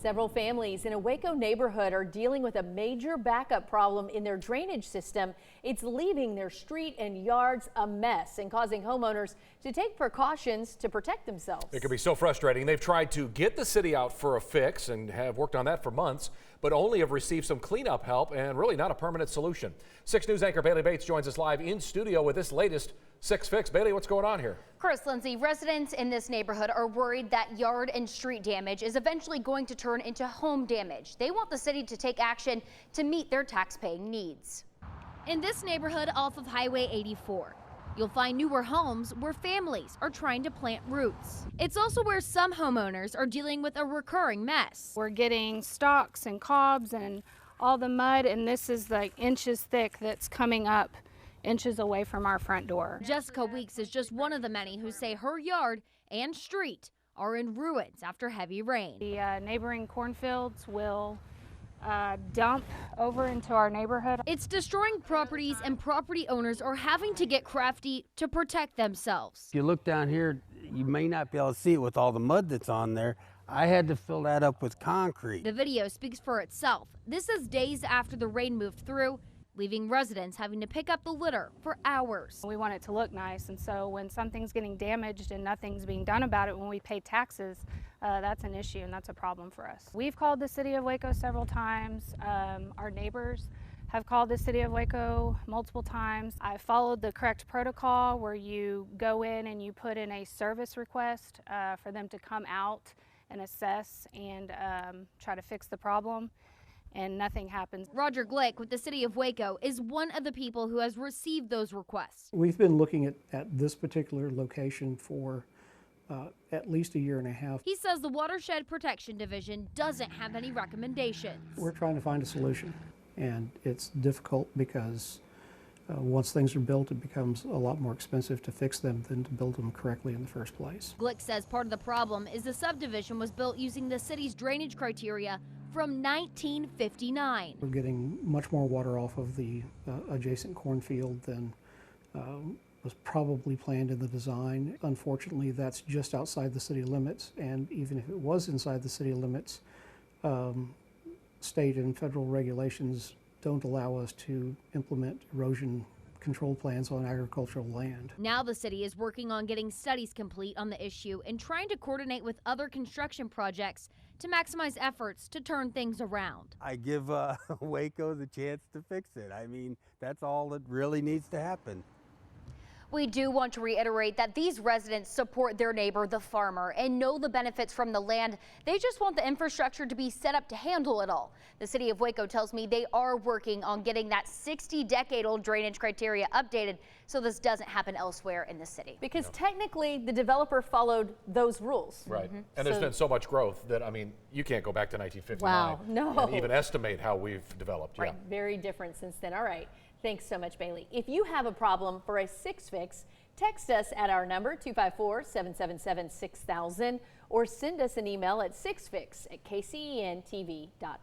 Several families in a Waco neighborhood are dealing with a major backup problem in their drainage system. It's leaving their street and yards a mess and causing homeowners to take precautions to protect themselves. It can be so frustrating. They've tried to get the city out for a fix and have worked on that for months, but only have received some cleanup help and really not a permanent solution. 6 News anchor Bailey Bates joins us live in studio with this latest 6 Fix. Bailey, what's going on here? Chris, Lindsay, residents in this neighborhood are worried that yard and street damage is eventually going to turn into home damage. They want the city to take action to meet their taxpaying needs. In this neighborhood off of Highway 84, you'll find newer homes where families are trying to plant roots. It's also where some homeowners are dealing with a recurring mess. We're getting stalks and cobs and all the mud, and this is like inches thick that's coming up inches away from our front door. Jessica Weeks is just one of the many who say her yard and street are in ruins after heavy rain. The neighboring cornfields will dump over into our neighborhood. It's destroying properties, and property owners are having to get crafty to protect themselves. If you look down here, you may not be able to see it with all the mud that's on there. I had to fill that up with concrete. The video speaks for itself. This is days after the rain moved through, leaving residents having to pick up the litter for hours. We want it to look nice, and so when something's getting damaged and nothing's being done about it when we pay taxes, that's an issue and that's a problem for us. We've called the city of Waco several times. Our neighbors have called the city of Waco multiple times. I followed the correct protocol where you go in and you put in a service request for them to come out and assess and try to fix the problem, and nothing happens. Roger Glick with the city of Waco is one of the people who has received those requests. We've been looking at this particular location for at least a year and a half. He says the Watershed Protection Division doesn't have any recommendations. We're trying to find a solution, and it's difficult because once things are built, it becomes a lot more expensive to fix them than to build them correctly in the first place. Glick says part of the problem is the subdivision was built using the city's drainage criteria from 1959. We're getting much more water off of the adjacent cornfield than was probably planned in the design. Unfortunately, that's just outside the city limits, and even if it was inside the city limits, state and federal regulations don't allow us to implement erosion control plans on agricultural land. Now the city is working on getting studies complete on the issue and trying to coordinate with other construction projects to maximize efforts to turn things around. I give Waco the chance to fix it. I mean, that's all that really needs to happen. We do want to reiterate that these residents support their neighbor, the farmer, and know the benefits from the land. They just want the infrastructure to be set up to handle it all. The city of Waco tells me they are working on getting that 60-decade-old drainage criteria updated so this doesn't happen elsewhere in the city. Because technically the developer followed those rules. Right. And there's been so much growth that, I mean, you can't go back to 1959 Wow, no. and even estimate how we've developed. Right, very different since then. All right, thanks so much, Bailey. If you have a problem for a 6 Fix, text us at our number 254-777-6000 or send us an email at 6fix@kcentv.com.